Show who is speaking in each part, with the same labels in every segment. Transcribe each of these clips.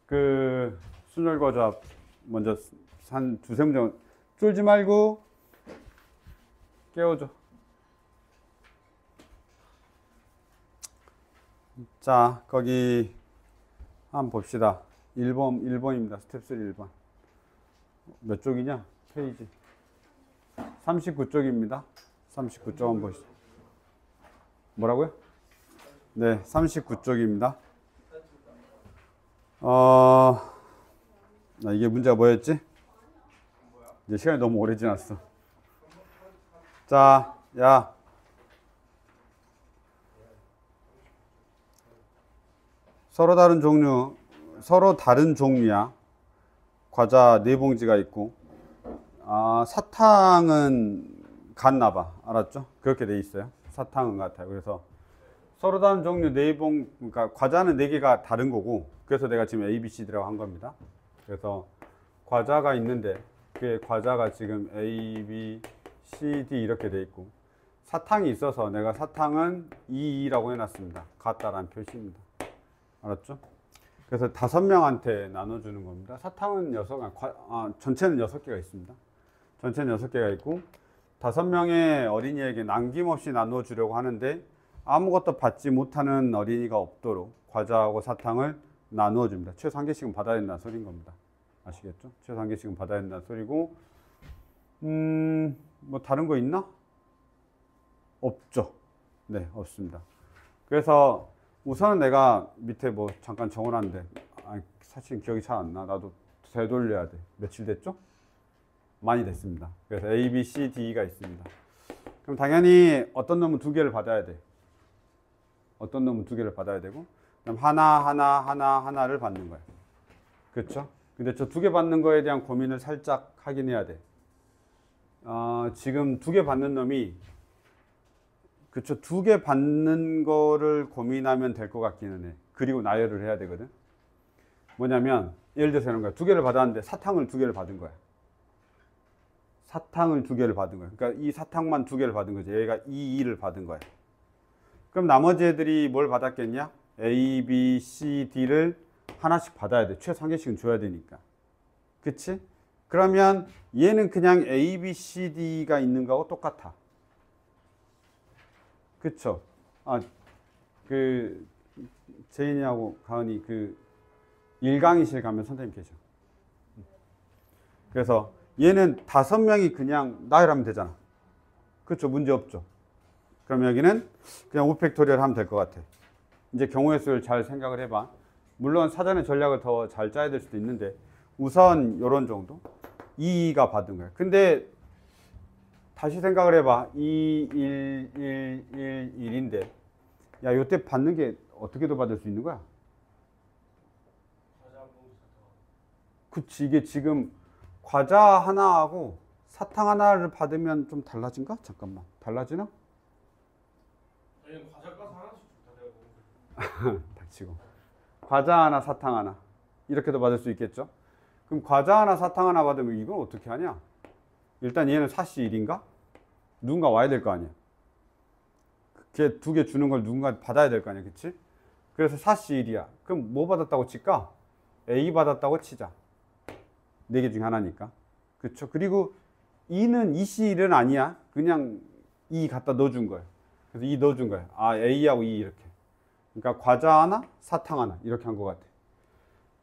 Speaker 1: 그 순열 과자 먼저 한 두세 문제 쫄지 말고 깨워줘. 자, 거기 한번 봅시다. 1번입니다. 스텝 3 1번. 몇 쪽이냐? 페이지 39쪽입니다. 39쪽 한번 보시죠. 뭐라고요? 네, 39쪽입니다. 이게 문제가 뭐였지? 이제 시간이 너무 오래 지났어. 자, 야. 서로 다른 종류야. 과자 4봉지가 있고, 사탕은 같나 봐. 알았죠? 그렇게 돼 있어요. 사탕은 같아요. 그래서 서로 다른 종류 4봉, 그러니까 과자는 4개가 다른 거고, 그래서 내가 지금 A, B, C, D라고 한 겁니다. 그래서 과자가 있는데, 그 과자가 지금 A, B, C, D 이렇게 돼 있고, 사탕이 있어서 내가 사탕은 2라고 해놨습니다. 같다라는 표시입니다. 알았죠? 그래서 5명한테 나눠주는 겁니다. 사탕은 전체는 6개가 있습니다. 전체는 6개가 있고 5명의 어린이에게 남김없이 나눠주려고 하는데 아무것도 받지 못하는 어린이가 없도록 과자하고 사탕을 나누어 줍니다. 최소 1개씩은 받아야 된다는 소리인 겁니다. 아시겠죠? 최소 1개씩은 받아야 된다는 소리고 뭐 다른 거 있나? 없죠. 네, 없습니다. 그래서 우선은 내가 밑에 뭐 잠깐 적어놨는데 사실 기억이 잘 안 나. 나도 되돌려야 돼. 며칠 됐죠? 많이 됐습니다. 그래서 A, B, C, D가 있습니다. 그럼 당연히 어떤 놈은 2개를 받아야 돼. 어떤 놈은 2개를 받아야 되고 그럼 하나를 받는 거야. 그렇죠? 근데 저 2개 받는 거에 대한 고민을 살짝 하긴 해야 돼. 지금 2개 받는 놈이 그쵸. 2개 받는 거를 고민하면 될 것 같기는 해. 그리고 나열을 해야 되거든. 뭐냐면, 예를 들어서 이런 거야. 2개를 받았는데 사탕을 2개를 받은 거야. 사탕을 2개를 받은 거야. 그러니까 이 사탕만 2개를 받은 거지. 얘가 2를 받은 거야. 그럼 나머지 애들이 뭘 받았겠냐? A, B, C, D를 하나씩 받아야 돼. 최소 1개씩은 줘야 되니까. 그치? 그러면 얘는 그냥 A, B, C, D가 있는 거하고 똑같아. 그쵸? 제인이하고 가은이 1강의실 가면 선생님 계셔. 그래서 얘는 5명이 그냥 나열하면 되잖아. 그쵸? 문제 없죠? 그럼 여기는 그냥 오팩토리얼 하면 될 것 같아. 이제 경우의 수를 잘 생각을 해봐. 물론 사전에 전략을 더 잘 짜야 될 수도 있는데 우선 요런 정도? 2가 받은 거야. 근데 다시 생각을 해봐. 2, 1, 1, 1, 1인데 야, 요때 받는 게 어떻게 더 받을 수 있는 거야? 그치, 이게 지금 과자 하나하고 사탕 하나를 받으면 좀 달라진가? 잠깐만, 달라지나?
Speaker 2: 과자 가서 하나씩 다 내가
Speaker 1: 닥치고 과자 하나 사탕 하나 이렇게도 받을 수 있겠죠? 그럼 과자 하나 사탕 하나 받으면 이건 어떻게 하냐? 일단 얘는 4시 1인가? 누군가 와야 될 거 아니야. 걔 2개 주는 걸 누군가 받아야 될 거 아니야. 그치? 그래서 4시 1이야. 그럼 뭐 받았다고 칠까? A 받았다고 치자. 4개 중에 하나니까. 그쵸? 그리고 2는 2시 1은 아니야. 그냥 2 갖다 넣어준 거야. 그래서 2 넣어준 거야. A하고 2 이렇게. 그러니까 과자 하나, 사탕 하나 이렇게 한 것 같아.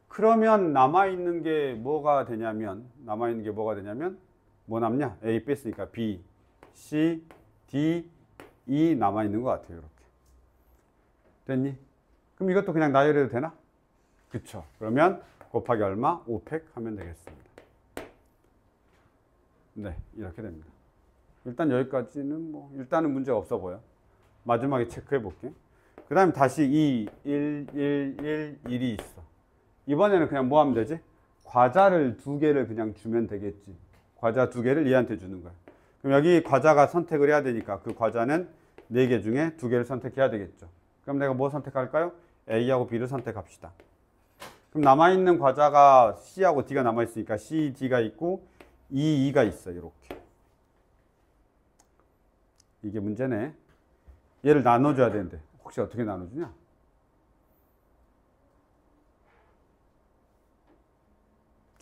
Speaker 1: 그러면 남아있는 게 뭐가 되냐면 뭐 남냐? A 뺐으니까 B, C, D, E 남아있는 것 같아요. 이렇게. 됐니? 그럼 이것도 그냥 나열해도 되나? 그쵸. 그러면 곱하기 얼마? 5팩 하면 되겠습니다. 네, 이렇게 됩니다. 일단 여기까지는 일단은 문제가 없어 보여. 마지막에 체크해 볼게. 그 다음에 다시 2, 1, 1, 1, 1이 있어. 이번에는 그냥 뭐 하면 되지? 과자를 2개를 그냥 주면 되겠지. 과자 2개를 얘한테 주는 거야. 그럼 여기 과자가 선택을 해야 되니까 그 과자는 4개 중에 2개를 선택해야 되겠죠. 그럼 내가 뭐 선택할까요? A하고 B를 선택합시다. 그럼 남아있는 과자가 C하고 D가 남아있으니까 C, D가 있고 E, E가 있어. 이렇게. 이게 문제네. 얘를 나눠줘야 되는데 혹시 어떻게 나눠주냐?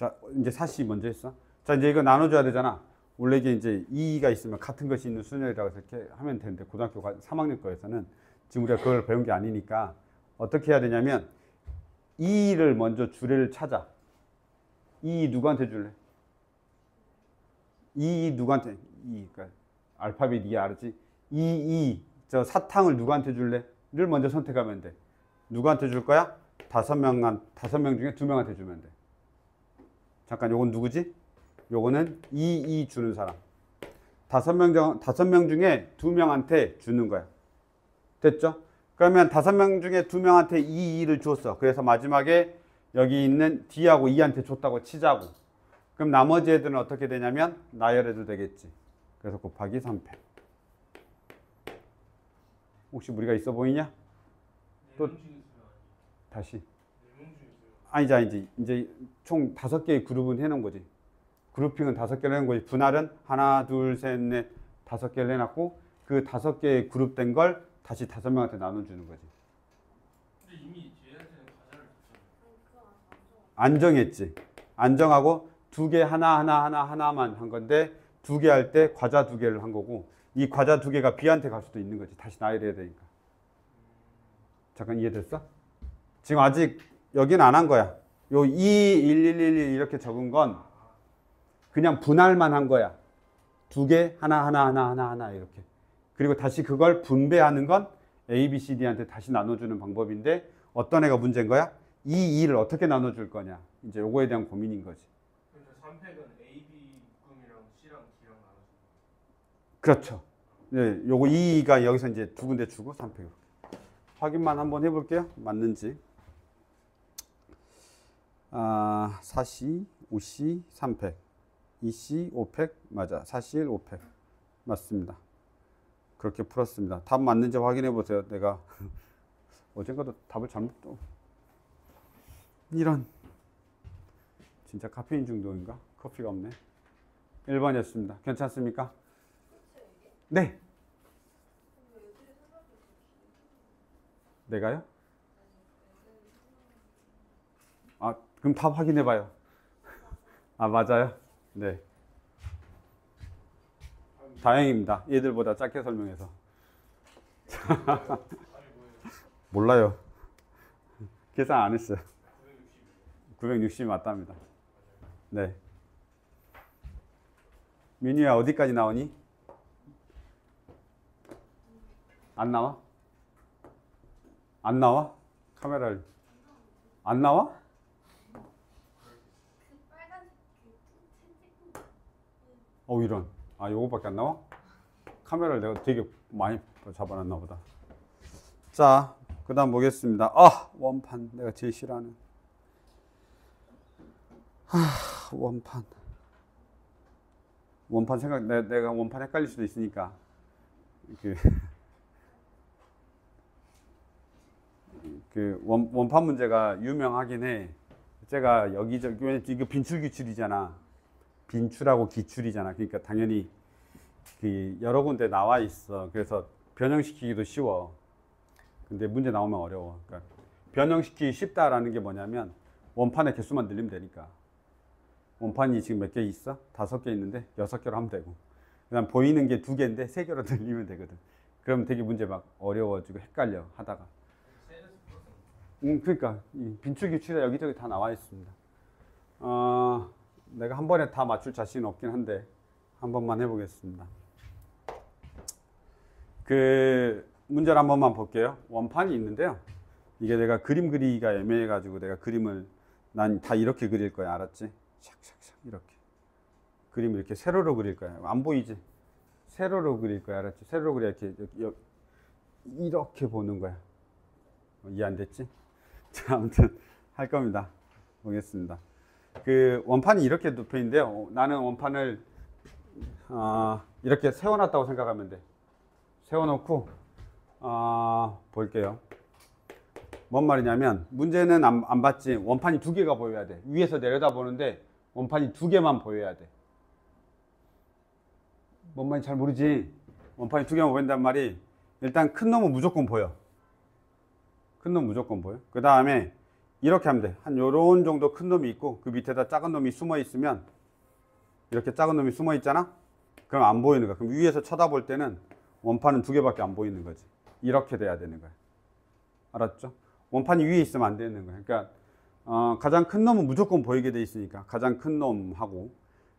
Speaker 1: 자, 이제 4C 먼저 했어. 자, 이제 이거 나눠줘야 되잖아. 원래 이게 이제 2가 있으면 같은 것이 있는 순열이라고 해서 이렇게 하면 되는데, 고등학교 3학년 거에서는 지금 우리가 그걸 배운 게 아니니까 어떻게 해야 되냐면 2를 먼저 주례를 찾아. 2 누구한테 줄래? 2 누구한테? 2, 그러니까 알파벳 2 알았지? 2, 저 사탕을 누구한테 줄래? 를 먼저 선택하면 돼. 누구한테 줄 거야? 5명 중에 2명한테 주면 돼. 잠깐, 요건 누구지? 요거는 2 주는 사람. 5명 중에 2명한테 주는 거야. 됐죠? 그러면 5명 중에 2명한테 2를 주었어. 그래서 마지막에 여기 있는 D하고 E한테 줬다고 치자고. 그럼 나머지 애들은 어떻게 되냐면 나열해도 되겠지. 그래서 곱하기 3패. 혹시 무리가 있어 보이냐? 또 다시. 아니지. 이제 총 5개의 그룹은 해놓은 거지. 그룹핑은 5개를 해놓은 거지. 분할은 하나, 둘, 셋, 넷, 5개를 해놨고 그 5개의 그룹된 걸 다시 5명한테 나눠주는 거지.
Speaker 2: 근데 이미 얘한테는 과자를 줬잖아요.
Speaker 1: 안정했지. 안정하고 2개 하나만 한 건데 2개 할 때 과자 2개를 한 거고 이 과자 2개가 B한테 갈 수도 있는 거지. 다시 나열해야 되니까. 잠깐 이해됐어? 지금 아직 여기는 안 한 거야. 요 2, 1, 1, 1, 1 이렇게 적은 건 그냥 분할만 한 거야. 2개 하나 이렇게. 그리고 다시 그걸 분배하는 건 A, B, C, D한테 다시 나눠주는 방법인데 어떤 애가 문제인 거야? 이 2를 어떻게 나눠줄 거냐. 이제 요거에 대한 고민인 거지.
Speaker 2: 그래서 3팩은 A, B 꿈이랑 C랑 D랑 나눠서.
Speaker 1: 그렇죠. 네, 요거 2가 여기서 이제 2군데 주고 3팩. 확인만 한번 해볼게요. 맞는지. 4C, 5C, 3팩. 2C, 5팩. 맞아. 4C, 5팩. 맞습니다. 그렇게 풀었습니다. 답 맞는지 확인해 보세요. 내가 어젠가도 답을 잘못 이런 진짜 카페인 중독인가? 커피가 없네. 1번이었습니다. 괜찮습니까? 네. 내가요? 그럼 답 확인해 봐요. 맞아요? 네. 다행입니다. 얘들보다 짧게 설명해서. 몰라요. 계산 안 했어요. 960이 맞답니다. 네. 민유야, 어디까지 나오니? 안 나와? 안 나와? 카메라를. 안 나와? 이런. 요거밖에 안 나와? 카메라를 내가 되게 많이 잡아놨나 보다. 자, 그 다음 보겠습니다. 원판. 내가 제일 싫어하는. 원판. 원판 내가 원판 헷갈릴 수도 있으니까. 원판 문제가 유명하긴 해. 제가 여기저기, 이거 빈출기출이잖아. 빈출하고 기출이잖아. 그러니까 당연히 여러 군데 나와 있어. 그래서 변형시키기도 쉬워. 근데 문제 나오면 어려워. 그러니까 변형시키기 쉽다라는 게 뭐냐면 원판의 개수만 늘리면 되니까. 원판이 지금 몇 개 있어? 5개 있는데 6개로 하면 되고. 그다음 보이는 게 2개인데 3개로 늘리면 되거든. 그럼 되게 문제 막 어려워지고 헷갈려 하다가. 그러니까 빈출기출이 여기저기 다 나와 있습니다. 내가 한 번에 다 맞출 자신은 없긴 한데 한 번만 해보겠습니다. 문제를 한 번만 볼게요. 원판이 있는데요. 이게 내가 그림 그리기가 애매해가지고 내가 그림을 난 다 이렇게 그릴 거야. 알았지? 샥샥샥 이렇게. 그림 이렇게 세로로 그릴 거야. 안 보이지? 세로로 그릴 거야. 알았지? 세로로 그려야 이렇게 보는 거야. 이해 안 됐지? 자, 아무튼 할 겁니다. 보겠습니다. 원판이 이렇게 눕혀 있는데요. 나는 원판을 이렇게 세워놨다고 생각하면 돼. 세워놓고 볼게요. 뭔 말이냐면 문제는 안 봤지. 원판이 2개가 보여야 돼. 위에서 내려다 보는데 원판이 2개만 보여야 돼. 뭔 말인지 잘 모르지. 원판이 2개만 보인단 말이 일단 큰 놈은 무조건 보여. 큰 놈 무조건 보여. 그 다음에 이렇게 하면 돼. 한 요런 정도 큰 놈이 있고 그 밑에다 작은 놈이 숨어 있으면 이렇게 작은 놈이 숨어 있잖아? 그럼 안 보이는 거야. 그럼 위에서 쳐다볼 때는 원판은 두 개밖에 안 보이는 거지. 이렇게 돼야 되는 거야. 알았죠? 원판이 위에 있으면 안 되는 거야. 그러니까 가장 큰 놈은 무조건 보이게 돼 있으니까 가장 큰 놈하고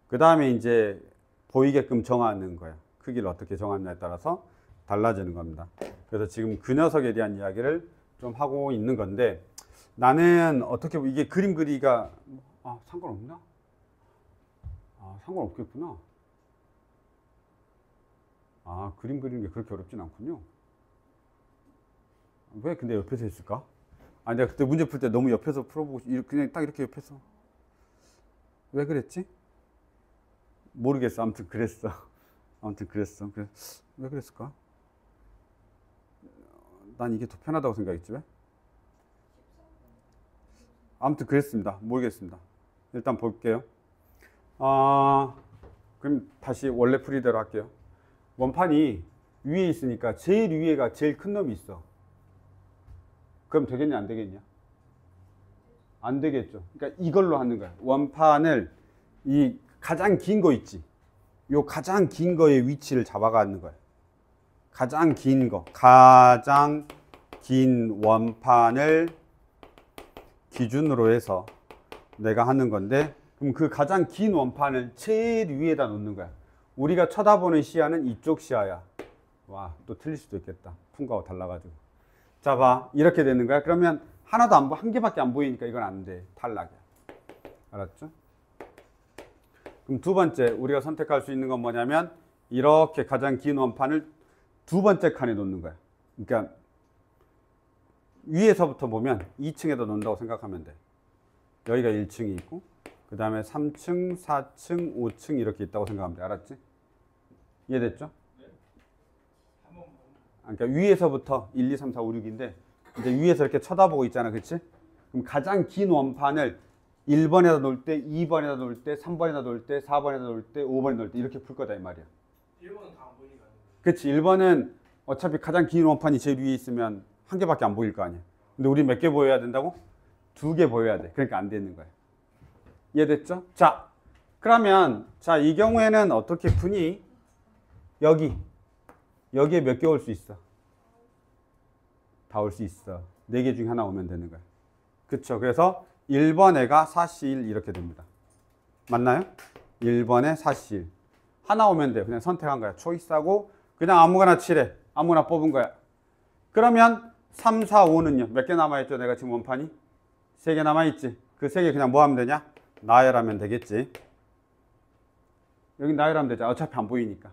Speaker 1: 그 다음에 이제 보이게끔 정하는 거야. 크기를 어떻게 정하느냐에 따라서 달라지는 겁니다. 그래서 지금 그 녀석에 대한 이야기를 좀 하고 있는 건데 나는 어떻게 이게 그림 그리기가 상관없나? 상관없겠구나. 그림 그리는 게 그렇게 어렵진 않군요. 왜 근데 옆에서 했을까? 내가 그때 문제 풀 때 너무 옆에서 풀어보고 그냥 딱 이렇게 옆에서 왜 그랬지? 모르겠어. 아무튼 그랬어. 왜 그랬을까? 난 이게 더 편하다고 생각했지 왜? 아무튼 그랬습니다. 모르겠습니다. 일단 볼게요. 그럼 다시 원래 풀이대로 할게요. 원판이 위에 있으니까 제일 위에가 제일 큰 놈이 있어. 그럼 되겠냐 안 되겠냐? 안 되겠죠. 그러니까 이걸로 하는 거야. 원판을 이 가장 긴 거 있지. 요 가장 긴 거의 위치를 잡아가는 거야. 가장 긴 거, 가장 긴 원판을 기준으로 해서 내가 하는 건데 그럼 그 가장 긴 원판을 제일 위에다 놓는 거야. 우리가 쳐다보는 시야는 이쪽 시야야. 와, 또 틀릴 수도 있겠다. 푼 거하고 달라가지고. 자, 봐. 이렇게 되는 거야. 그러면 하나도 안 한 개밖에 안 보이니까 이건 안 돼. 탈락이야. 알았죠? 그럼 두 번째 우리가 선택할 수 있는 건 뭐냐면 이렇게 가장 긴 원판을 두 번째 칸에 놓는 거야. 그러니까 위에서부터 보면 2층에다 놓는다고 생각하면 돼. 여기가 1층이 있고 그 다음에 3층, 4층, 5층 이렇게 있다고 생각하면 돼. 알았지? 이해됐죠?
Speaker 2: 네.
Speaker 1: 그러니까 위에서부터 1, 2, 3, 4, 5, 6인데 이제 위에서 이렇게 쳐다보고 있잖아. 그치? 그럼 가장 긴 원판을 1번에다 놓을 때, 2번에다 놓을 때, 3번에다 놓을 때, 4번에다 놓을 때, 5번에다 놓을 때 이렇게 풀 거다 이 말이야.
Speaker 2: 1번은 다 안 보이니까.
Speaker 1: 그치? 1번은 어차피 가장 긴 원판이 제일 위에 있으면 한 개밖에 안 보일 거 아니야. 근데 우리 몇 개 보여야 된다고? 2개 보여야 돼. 그러니까 안 되는 거야. 이해됐죠? 자, 그러면 이 경우에는 어떻게 푸니? 여기에 몇 개 올 수 있어? 다 올 수 있어. 4개 중에 하나 오면 되는 거야. 그쵸? 그래서 1번 애가 4C1 이렇게 됩니다. 맞나요? 1번에 4C1 하나 오면 돼. 그냥 선택한 거야. 초이스하고 그냥 아무거나 칠해. 아무거나 뽑은 거야. 그러면 3, 4, 5는요? 몇 개 남아있죠? 내가 지금 원판이? 3개 남아있지? 그 3개 그냥 뭐 하면 되냐? 나열하면 되겠지. 여기 나열하면 되죠. 어차피 안 보이니까.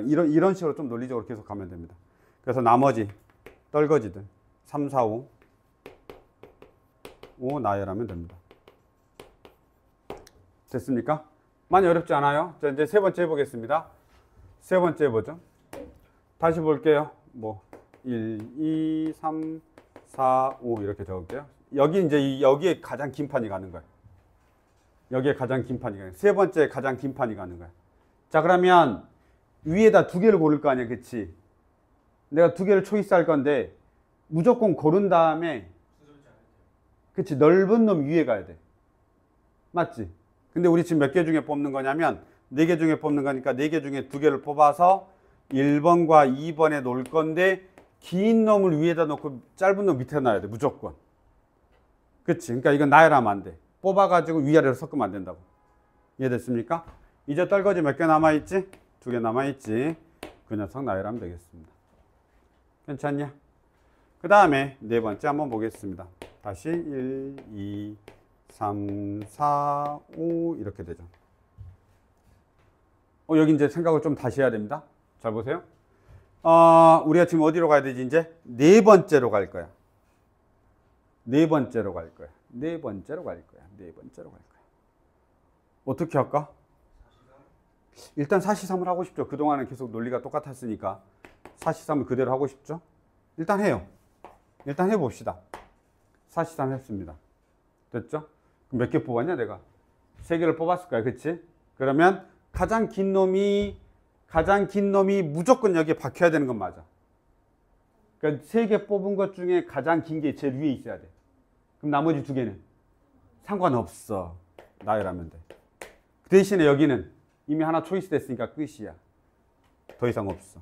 Speaker 1: 이런 식으로 좀 논리적으로 계속 가면 됩니다. 그래서 나머지 떨거지들 3, 4, 5 나열하면 됩니다. 됐습니까? 많이 어렵지 않아요? 자, 이제 세 번째 해보겠습니다. 세 번째 해보죠. 다시 볼게요. 1, 2, 3, 4, 5 이렇게 적을게요. 여기에 가장 긴 판이 가는 거야. 세 번째 가장 긴 판이 가는 거야. 자, 그러면 위에다 2개를 고를 거 아니야, 그치? 내가 2개를 초이스할 건데 무조건 고른 다음에 그치, 넓은 놈 위에 가야 돼. 맞지? 근데 우리 지금 몇 개 중에 뽑는 거냐면 4개 중에 뽑는 거니까 4개 중에 2개를 뽑아서 1번과 2번에 놓을 건데 긴 놈을 위에다 놓고 짧은 놈 밑에 놔야 돼, 무조건. 그치? 그러니까 이건 나열하면 안 돼. 뽑아가지고 위아래로 섞으면 안 된다고. 이해됐습니까? 이제 떨거지 몇 개 남아있지? 2개 남아있지? 그 녀석 나열하면 되겠습니다. 괜찮냐? 그 다음에 네 번째 한번 보겠습니다. 다시 1, 2, 3, 4, 5 이렇게 되죠. 여기 이제 생각을 좀 다시 해야 됩니다. 잘 보세요. 우리가 지금 어디로 가야 되지? 이제 네 번째로 갈 거야. 어떻게 할까? 일단 4C3을 하고 싶죠. 그동안은 계속 논리가 똑같았으니까 4C3을 그대로 하고 싶죠. 일단 해요. 일단 해봅시다. 4C3 했습니다. 됐죠? 그럼 몇 개 뽑았냐 내가? 3개를 뽑았을 거야. 그치? 그러면 가장 긴 놈이 무조건 여기에 박혀야 되는 건 맞아. 그러니까 3개 뽑은 것 중에 가장 긴 게 제일 위에 있어야 돼. 그럼 나머지 두 개는 상관없어. 나열하면 돼. 그 대신에 여기는 이미 하나 초이스 됐으니까 끝이야. 더 이상 없어.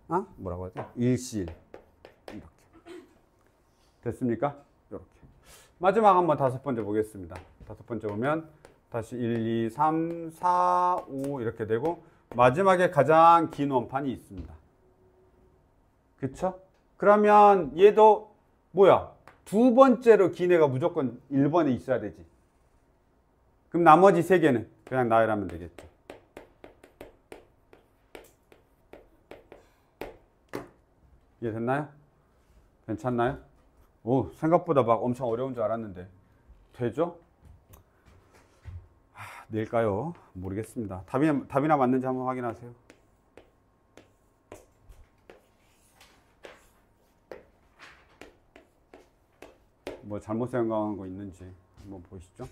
Speaker 1: 아? 뭐라고 하지? 일시일. 이렇게. 됐습니까? 이렇게. 마지막 한번 다섯 번째 보겠습니다. 다섯 번째 보면 다시 1, 2, 3, 4, 5 이렇게 되고 마지막에 가장 긴 원판이 있습니다. 그쵸? 그러면 얘도 뭐야? 두 번째로 긴 애가 무조건 1번에 있어야 되지. 그럼 나머지 세 개는 그냥 나열하면 되겠죠. 이해됐나요? 괜찮나요? 오, 생각보다 막 엄청 어려운 줄 알았는데 되죠? 낼까요? 모르겠습니다. 답이나 맞는지 한번 확인하세요. 뭐 잘못 생각한 거 있는지 한번 보시죠.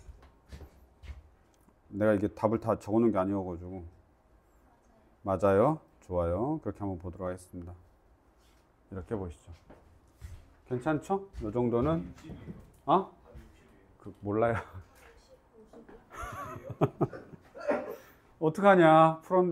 Speaker 1: 내가 이게 답을 다 적어놓은 게 아니어가지고. 맞아요. 좋아요. 그렇게 한번 보도록 하겠습니다. 이렇게 보시죠. 괜찮죠? 이 정도는 어? 몰라요. 어떡하냐? 풀었는데